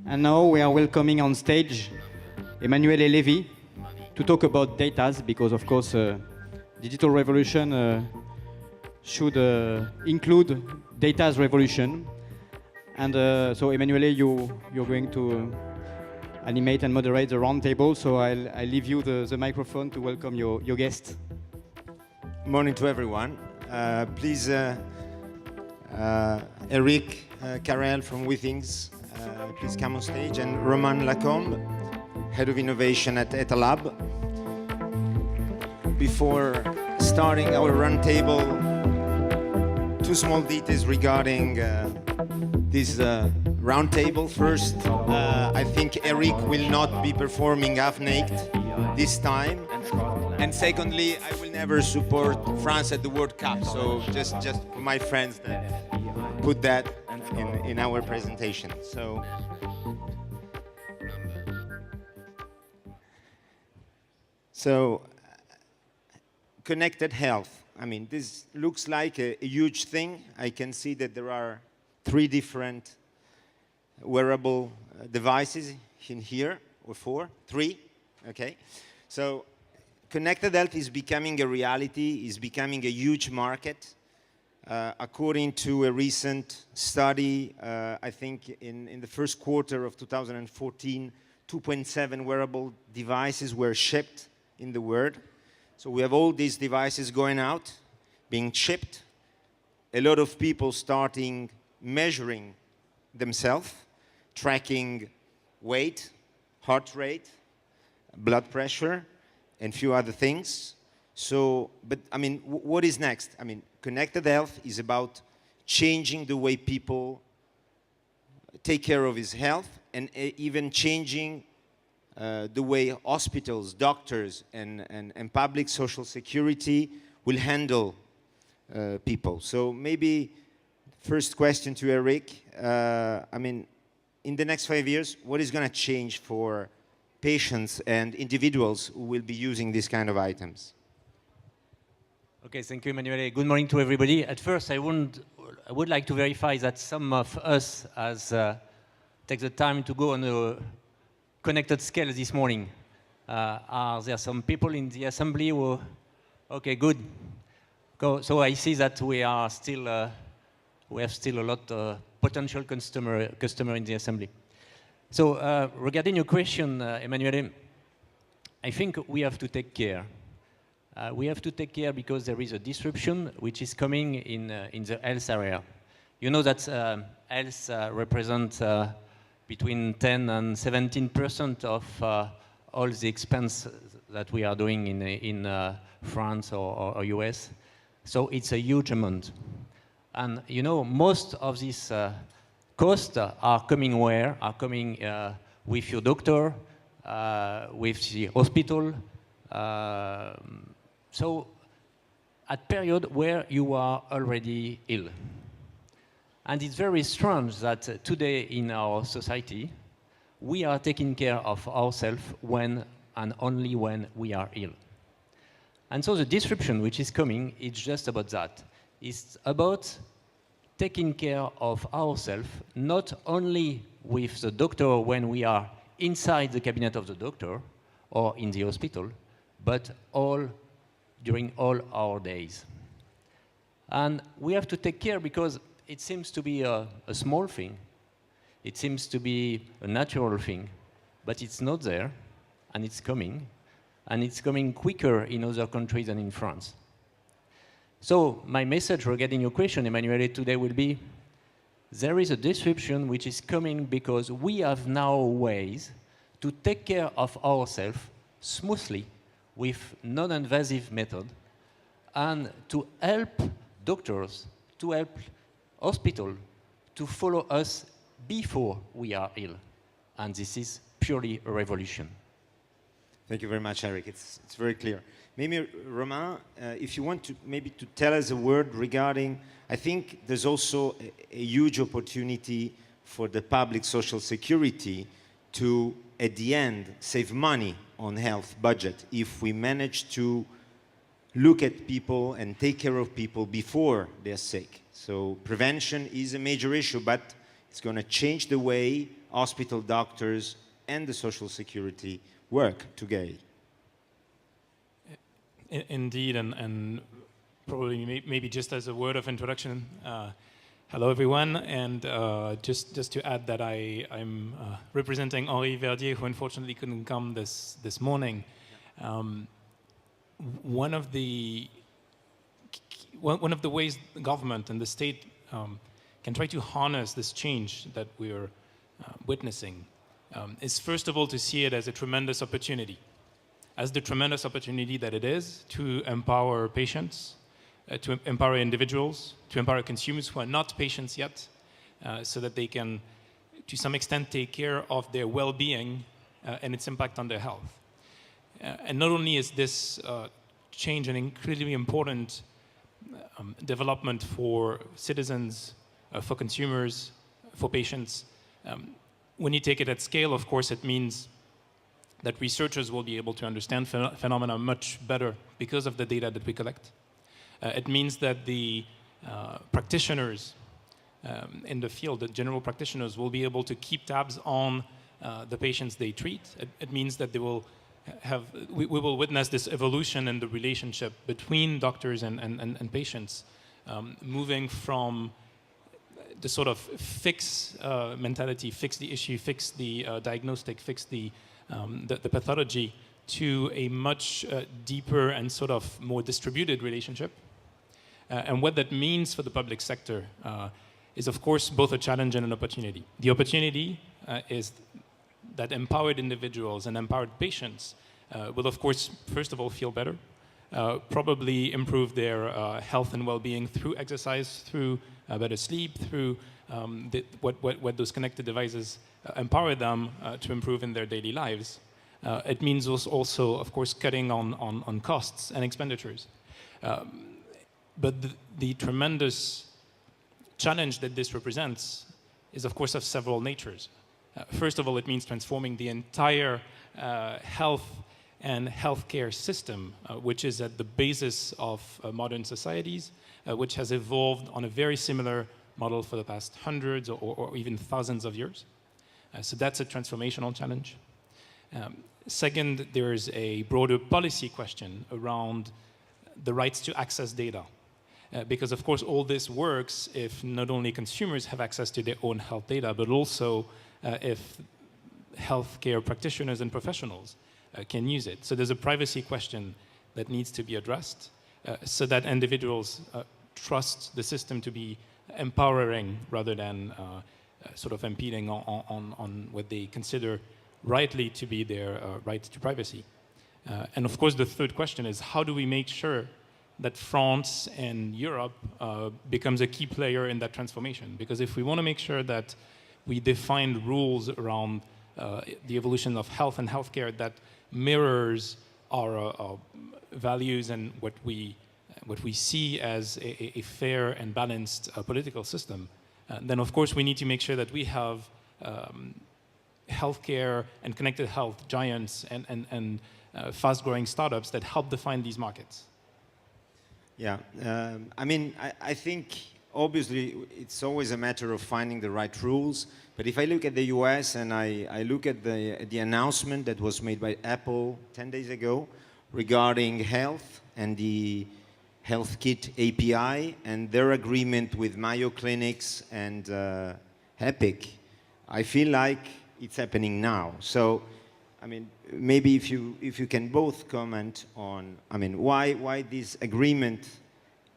And now we are welcoming on stage Emanuele Levi to talk about data, because of course digital revolution should include data's revolution. And so Emanuele, you're going to animate and moderate the roundtable, so I'll leave you the microphone to welcome your guest. Morning to everyone. Please, Eric Carreel from Withings, please come on stage, and Romain Lacombe, Head of Innovation at Etalab. Before starting our roundtable, two small details regarding this roundtable. First, I think Eric will not be performing half-naked this time. And secondly, I will never support France at the World Cup. So just for my friends that put that in our presentation. So connected health. I mean, this looks like a huge thing. I can see that there are 3 different wearable devices in here, or 4, 3, okay? So connected health is becoming a reality, is becoming a huge market. According to a recent study, I think in the first quarter of 2014, 2.7 wearable devices were shipped in the world. So we have all these devices going out, being shipped. A lot of people starting measuring themselves, tracking weight, heart rate, blood pressure, and a few other things. So, but I mean, what is next? I mean, connected health is about changing the way people take care of his health, and even changing the way hospitals, doctors, and public social security will handle people. So maybe first question to Eric. I mean, in the next 5 years, what is going to change for patients and individuals who will be using these kind of items? Okay, thank you, Emanuele. Good morning to everybody. At first, I would like to verify that some of us has take the time to go on a connected scale this morning. Are there some people in the assembly who? Okay, good. So I see that we are still we have still a lot of potential customer in the assembly. So regarding your question, Emanuele, I think we have to take care. We have to take care because there is a disruption which is coming in the health area. You know that health represents between 10 and 17% of all the expense that we are doing in France or US. So it's a huge amount. And you know, most of these costs are coming where? Are coming with your doctor, with the hospital. So at period where you are already ill. And it's very strange that today in our society, we are taking care of ourselves when and only when we are ill. And so the disruption which is coming, it's just about that. It's about taking care of ourselves, not only with the doctor when we are inside the cabinet of the doctor or in the hospital, but during all our days. And we have to take care because it seems to be a small thing. It seems to be a natural thing, but it's not there, and it's coming quicker in other countries than in France. So my message regarding your question, Emanuele, today will be, there is a disruption which is coming because we have now ways to take care of ourselves smoothly with non-invasive method, and to help doctors, to help hospitals to follow us before we are ill. And this is purely a revolution. Thank you very much, Eric. It's very clear. Maybe, Romain, if you want to maybe to tell us a word regarding, I think there's also a huge opportunity for the public social security to, at the end, save money on health budget if we manage to look at people and take care of people before they're sick. So prevention is a major issue, but It's going to change the way hospital doctors and the social security work together. Indeed, and probably maybe just as a word of introduction, hello everyone, and just to add that I'm representing Henri Verdier, who unfortunately couldn't come this morning. One of the ways the government and the state can try to harness this change that we're witnessing is first of all to see it as a tremendous opportunity, as the tremendous opportunity that it is to empower patients, to empower individuals, to empower consumers who are not patients yet, so that they can, to some extent, take care of their well-being and its impact on their health. And not only is this change an incredibly important development for citizens, for consumers, for patients, when you take it at scale, of course, it means that researchers will be able to understand phenomena much better because of the data that we collect. It means that the practitioners in the field, the general practitioners, will be able to keep tabs on the patients they treat. It means that they will we will witness this evolution in the relationship between doctors and patients, moving from the sort of fix mentality, fix the issue, fix the diagnostic, fix the pathology, to a much deeper and sort of more distributed relationship. And what that means for the public sector is, of course, both a challenge and an opportunity. The opportunity is that empowered individuals and empowered patients will, of course, first of all, feel better, probably improve their health and well-being through exercise, through better sleep, through what those connected devices empower them to improve in their daily lives. It means also, of course, cutting on costs and expenditures. But the tremendous challenge that this represents is, of course, of several natures. First of all, it means transforming the entire health and healthcare system, which is at the basis of modern societies, which has evolved on a very similar model for the past hundreds or even thousands of years. So that's a transformational challenge. Second, there's a broader policy question around the rights to access data. Because, of course, all this works if not only consumers have access to their own health data, but also if healthcare practitioners and professionals can use it. So there's a privacy question that needs to be addressed so that individuals trust the system to be empowering rather than sort of impeding on what they consider rightly to be their right to privacy. And of course, the third question is, how do we make sure that France and Europe becomes a key player in that transformation? Because if we want to make sure that we define rules around the evolution of health and healthcare that mirrors our values and what we see as a fair and balanced political system, then of course we need to make sure that we have healthcare and connected health giants and fast-growing startups that help define these markets. Yeah, I mean, I think obviously it's always a matter of finding the right rules. But if I look at the US and I look at the announcement that was made by Apple 10 days ago regarding health and the Health Kit API and their agreement with Mayo Clinics and Epic, I feel like it's happening now. So, I mean, maybe if you can both comment on, I mean, why this agreement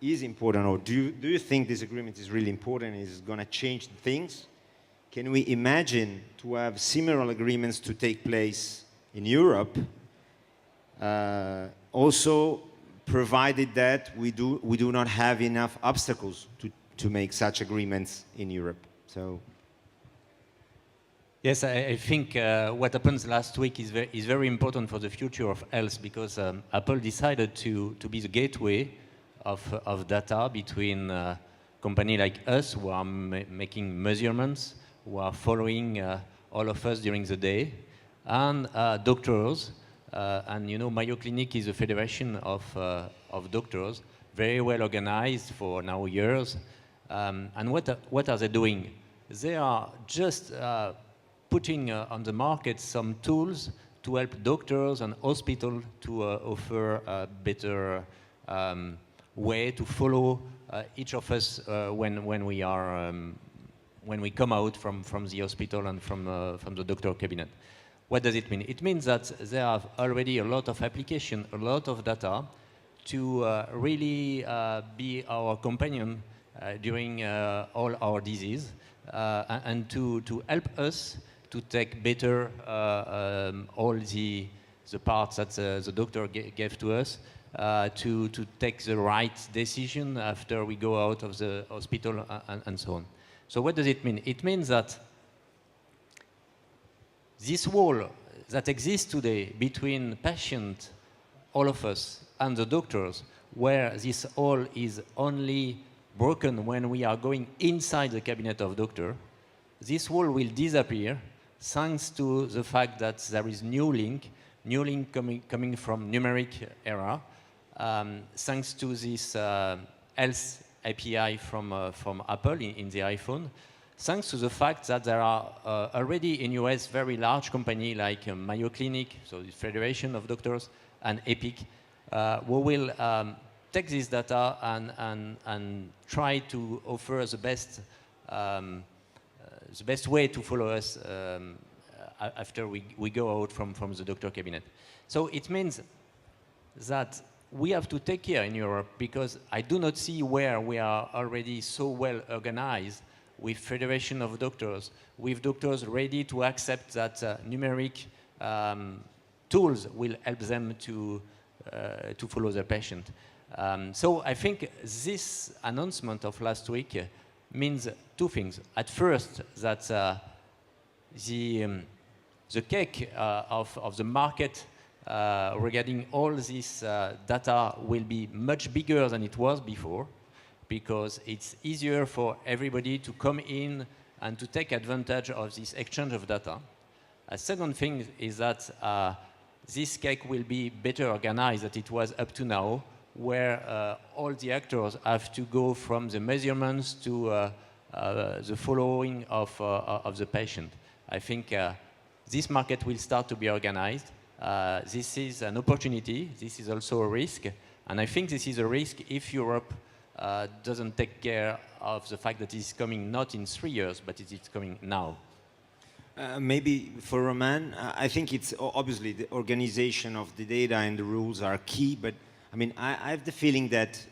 is important, or do you think this agreement is really important? Is going to change things? Can we imagine to have similar agreements to take place in Europe? Also, provided that we do not have enough obstacles to make such agreements in Europe. So. Yes, I think what happened last week is very important for the future of health, because Apple decided to be the gateway of data between companies like us, who are making measurements, who are following all of us during the day, and doctors. And you know, Mayo Clinic is a federation of doctors, very well organized for now years. And what are they doing? they are just putting on the market some tools to help doctors and hospitals to offer a better way to follow each of us when we are when we come out from the hospital and from the doctor cabinet. What does it mean? It means that there are already a lot of application, a lot of data to really be our companion during all our disease and to help us to take better all the parts that the doctor gave to us to take the right decision after we go out of the hospital and so on. So what does it mean? It means that this wall that exists today between patient, all of us, and the doctors, where this wall is only broken when we are going inside the cabinet of doctor, this wall will disappear thanks to the fact that there is new link coming from numeric era, thanks to this health API from Apple in the iPhone, thanks to the fact that there are already in US very large companies like Mayo Clinic, so the Federation of Doctors, and Epic, who will take this data and try to offer the best way to follow us after we go out from the doctor cabinet. So it means that we have to take care in Europe, because I do not see where we are already so well organized with Federation of Doctors, with doctors ready to accept that numeric tools will help them to follow their patient. So I think this announcement of last week means two things. At first, that the cake of the market regarding all this data will be much bigger than it was before, because it's easier for everybody to come in and to take advantage of this exchange of data. A second thing is that this cake will be better organized than it was up to now, where all the actors have to go from the measurements to the following of the patient. I think this market will start to be organized. This is an opportunity. This is also a risk. And I think this is a risk if Europe doesn't take care of the fact that it's coming not in 3 years, but it's coming now. Maybe for Romain, I think it's obviously the organization of the data and the rules are key, but I mean, I have the feeling that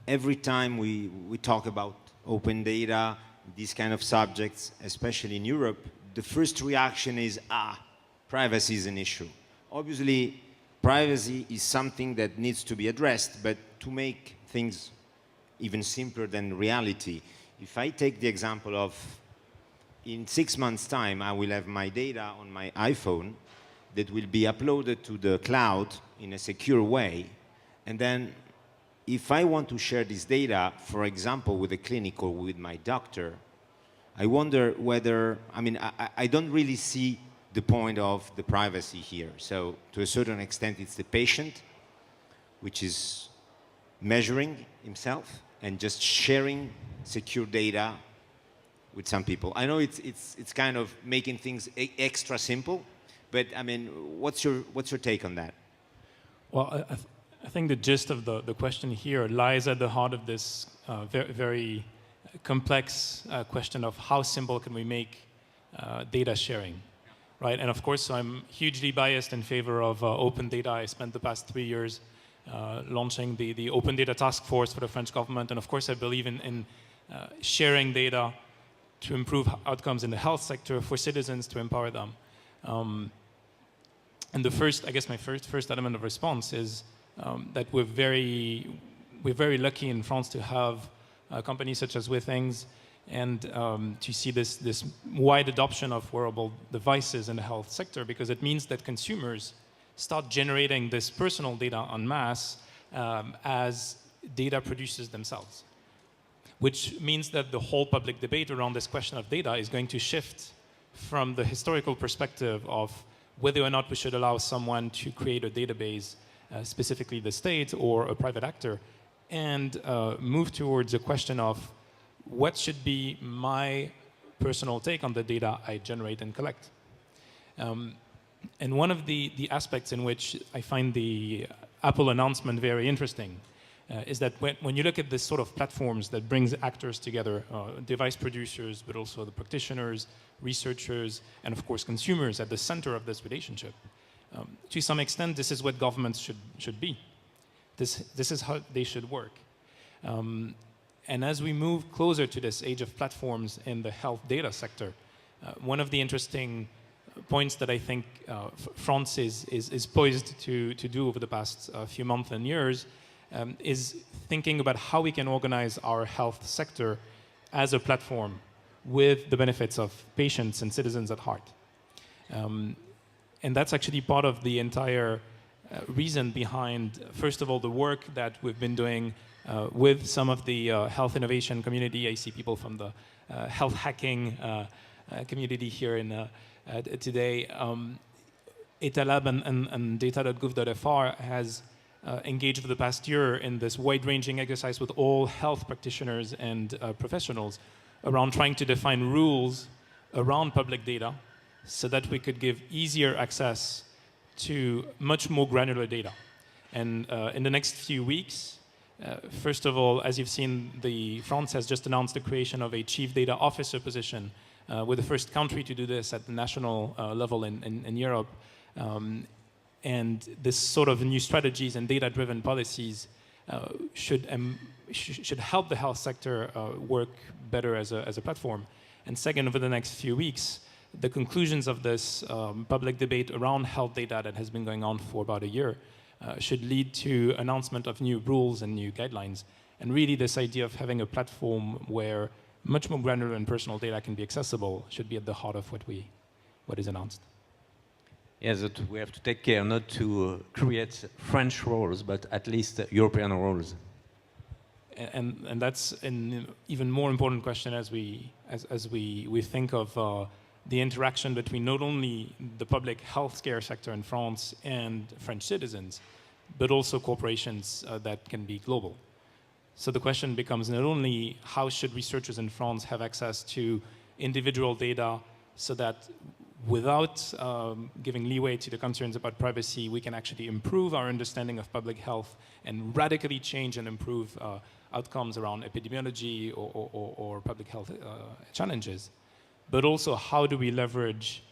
every time we talk about open data, these kind of subjects, especially in Europe, the first reaction is, privacy is an issue. Obviously, privacy is something that needs to be addressed, but to make things even simpler than reality, if I take the example of in 6 months' time, I will have my data on my iPhone that will be uploaded to the cloud in a secure way. And then if I want to share this data, for example, with a clinic or with my doctor, I wonder whether, I mean, I don't really see the point of the privacy here. So to a certain extent, it's the patient, which is measuring himself and just sharing secure data with some people. I know it's kind of making things extra simple, but I mean, what's your take on that? Well, I think the gist of the question here lies at the heart of this very complex question of how simple can we make data sharing, right? And of course, I'm hugely biased in favor of open data. I spent the past 3 years launching the Open Data Task Force for the French government, and of course, I believe in sharing data to improve outcomes in the health sector for citizens, to empower them. And the first, I guess my first element of response is that we're very lucky in France to have companies such as Withings and to see this wide adoption of wearable devices in the health sector, because it means that consumers start generating this personal data en masse as data producers themselves, which means that the whole public debate around this question of data is going to shift from the historical perspective of whether or not we should allow someone to create a database, specifically the state or a private actor, and move towards a question of what should be my personal take on the data I generate and collect. And one of the aspects in which I find the Apple announcement very interesting is that when you look at this sort of platforms that brings actors together, device producers, but also the practitioners, researchers, and of course consumers at the center of this relationship, to some extent, this is what governments should be. This is how they should work. And as we move closer to this age of platforms in the health data sector, one of the interesting points that I think France is poised to do over the past few months and years is thinking about how we can organize our health sector as a platform with the benefits of patients and citizens at heart. And that's actually part of the entire reason behind, first of all, the work that we've been doing with some of the health innovation community. I see people from the health hacking community here today. Etalab and data.gouv.fr has engaged for the past year in this wide-ranging exercise with all health practitioners and professionals around trying to define rules around public data so that we could give easier access to much more granular data. And in the next few weeks, first of all, as you've seen, France has just announced the creation of a chief data officer position. We're the first country to do this at the national level in Europe. And this sort of new strategies and data-driven policies should help the health sector work better as a platform. And second, over the next few weeks, the conclusions of this public debate around health data that has been going on for about a year should lead to announcement of new rules and new guidelines. And really this idea of having a platform where much more granular and personal data can be accessible should be at the heart of what is announced. Yes, that we have to take care not to create French rules, but at least European rules. And that's an even more important question as we think of the interaction between not only the public healthcare sector in France and French citizens, but also corporations that can be global. So the question becomes not only how should researchers in France have access to individual data so that without giving leeway to the concerns about privacy, we can actually improve our understanding of public health and radically change and improve outcomes around epidemiology or public health challenges. But also, how do we leverage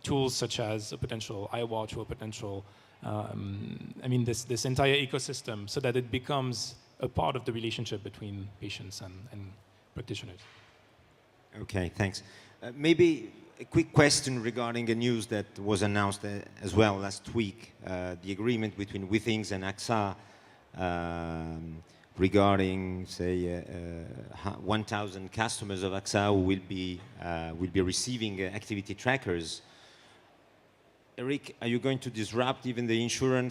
tools such as a potential iWatch or potential, this entire ecosystem so that it becomes a part of the relationship between patients and practitioners. Okay, thanks. Maybe a quick question regarding a news that was announced as well last week, the agreement between Withings and AXA regarding, say, 1,000 customers of AXA who will be receiving activity trackers. Eric, are you going to disrupt even the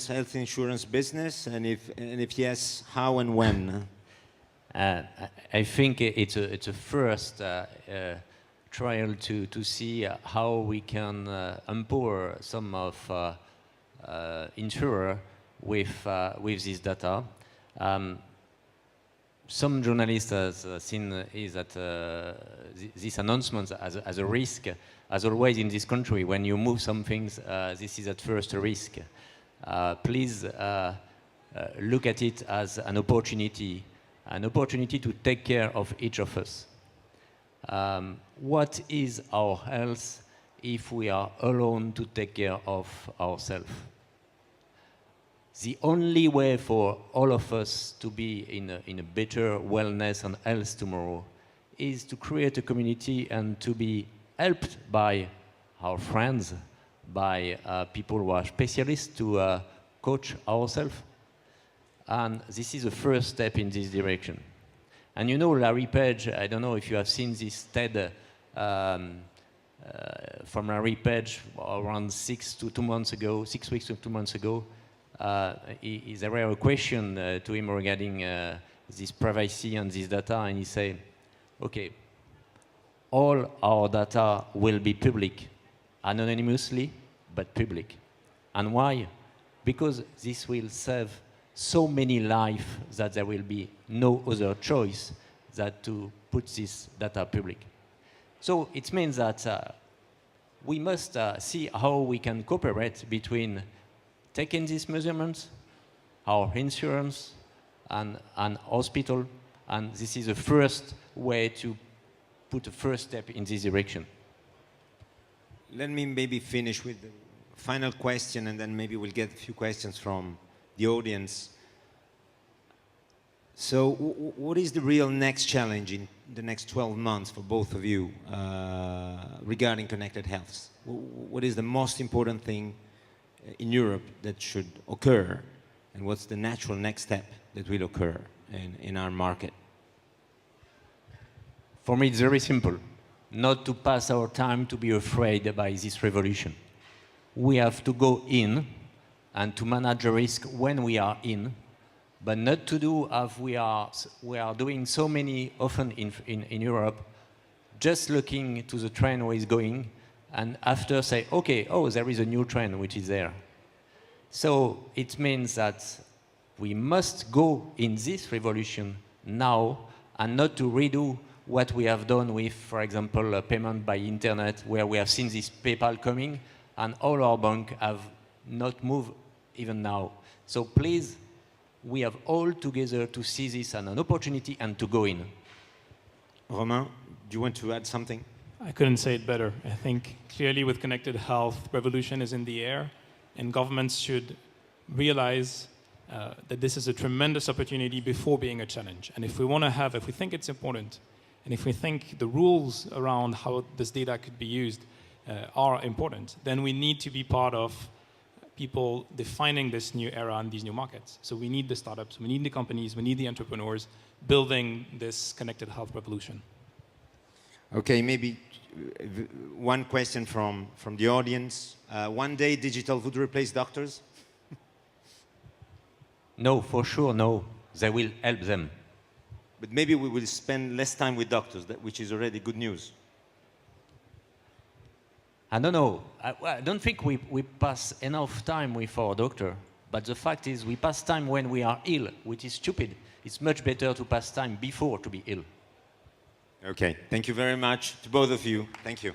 health insurance business? And if yes, how and when? I think it's a first trial to see how we can empower some of insurer with this data. Some journalists have seen is that this announcement as a risk, as always in this country, when you move some things, this is at first a risk. Please look at it as an opportunity to take care of each of us. What is our health if we are alone to take care of ourselves? The only way for all of us to be in a better wellness and health tomorrow is to create a community and to be helped by our friends, by people who are specialists to coach ourselves. And this is the first step in this direction. And you know, Larry Page, I don't know if you have seen this TED from Larry Page around 6 weeks to 2 months ago. There were a question to him regarding this privacy and this data, and he said, okay, all our data will be public, anonymously, but public. And why? Because this will save so many lives that there will be no other choice than to put this data public. So it means that we must see how we can cooperate between taking these measurements, our insurance, and hospital, and this is the first way to put a first step in this direction. Let me maybe finish with the final question, and then maybe we'll get a few questions from the audience. So what is the real next challenge in the next 12 months for both of you regarding connected health? What is the most important thing in Europe that should occur, and what's the natural next step that will occur in our market? For me, it's very simple. Not to pass our time to be afraid by this revolution. We have to go in and to manage the risk when we are in, but not to do as we are doing so many often in Europe, just looking to the trend where it's going, and after say, okay, oh, there is a new trend which is there. So it means that we must go in this revolution now and not to redo what we have done with, for example, payment by internet, where we have seen this PayPal coming, and all our banks have not moved even now. So please, we have all together to see this as an opportunity and to go in. Romain, do you want to add something? I couldn't say it better. I think clearly with connected health, revolution is in the air, and governments should realize that this is a tremendous opportunity before being a challenge. And if we think it's important, and if we think the rules around how this data could be used are important, then we need to be part of people defining this new era and these new markets. So we need the startups, we need the companies, we need the entrepreneurs building this connected health revolution. Okay, maybe one question from the audience. One day digital would replace doctors? No, for sure, no. They will help them. But maybe we will spend less time with doctors, which is already good news. I don't know. I don't think we pass enough time with our doctor. But the fact is we pass time when we are ill, which is stupid. It's much better to pass time before to be ill. Okay, thank you very much to both of you. Thank you.